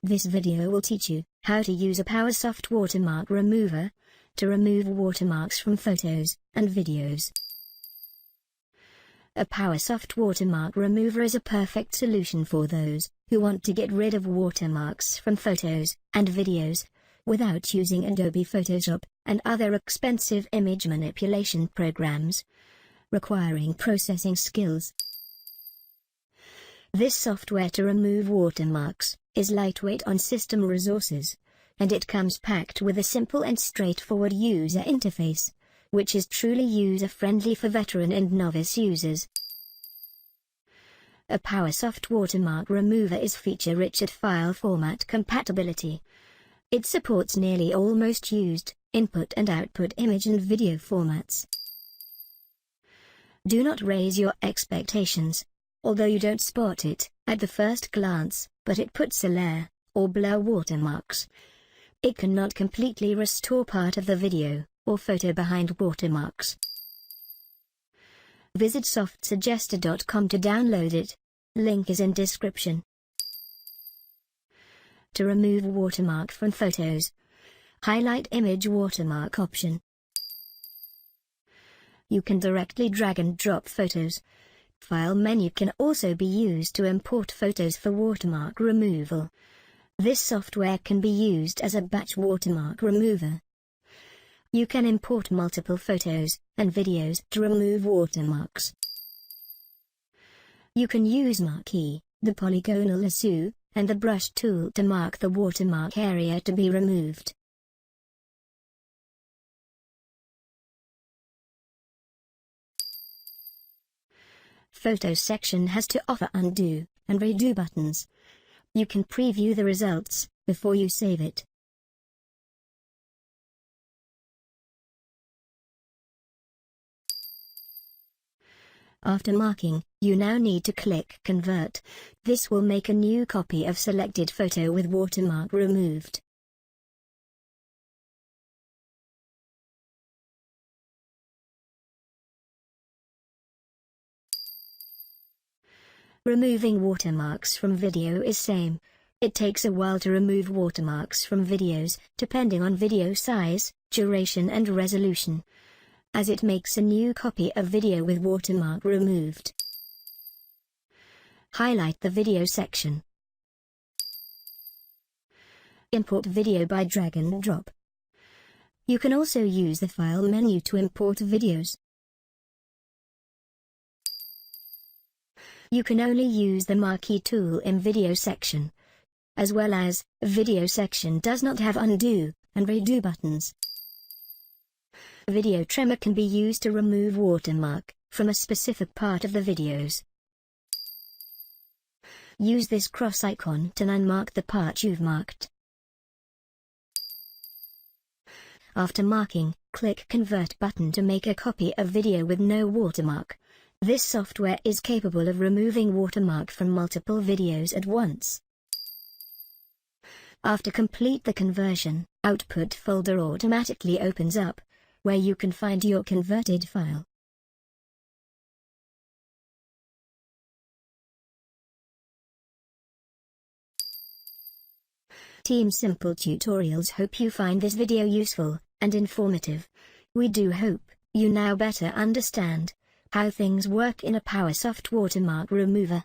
This video will teach you how to use Apowersoft Watermark Remover to remove watermarks from photos and videos. Apowersoft Watermark Remover is a perfect solution for those who want to get rid of watermarks from photos and videos without using Adobe Photoshop and other expensive image manipulation programs requiring processing skills. This software to remove watermarks is lightweight on system resources, and it comes packed with a simple and straightforward user interface, which is truly user-friendly for veteran and novice users. Apowersoft Watermark Remover is feature-rich at file format compatibility. It supports nearly all most used input and output image and video formats. Do not raise your expectations, although you don't spot it at the first glance, but it puts a layer or blur watermarks. It cannot completely restore part of the video or photo behind watermarks. Visit softsuggester.com to download it. Link is in description. To remove watermark from photos, highlight Image Watermark option. You can directly drag and drop photos. File menu can also be used to import photos for watermark removal. This software can be used as a batch watermark remover. You can import multiple photos and videos to remove watermarks. You can use Marquee, the polygonal lasso, and the brush tool to mark the watermark area to be removed. Photos section has to offer undo and redo buttons. You can preview the results before you save it. After marking, you now need to click Convert. This will make a new copy of selected photo with watermark removed. Removing watermarks from video is same. It takes a while to remove watermarks from videos, depending on video size, duration and resolution, as it makes a new copy of video with watermark removed. Highlight the video section. Import video by drag and drop. You can also use the file menu to import videos. You can only use the marquee tool in video section, as well as video section does not have undo and redo buttons. Video trimmer can be used to remove watermark from a specific part of the videos. Use this cross icon to unmark the part you've marked. After marking, click Convert button to make a copy of video with no watermark. This software is capable of removing watermark from multiple videos at once. After complete the conversion, Output folder automatically opens up, where you can find your converted file. Team Simple Tutorials hope you find this video useful and informative. We do hope you now better understand how things work in Apowersoft Watermark Remover.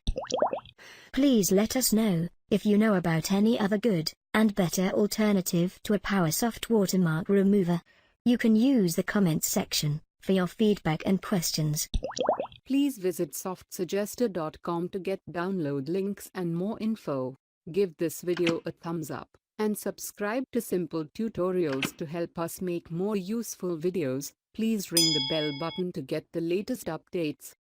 Please let us know if you know about any other good and better alternative to Apowersoft Watermark Remover. You can use the comments section for your feedback and questions. Please visit softsuggester.com to get download links and more info. Give this video a thumbs up and subscribe to Simple Tutorials to help us make more useful videos. Please ring the bell button to get the latest updates.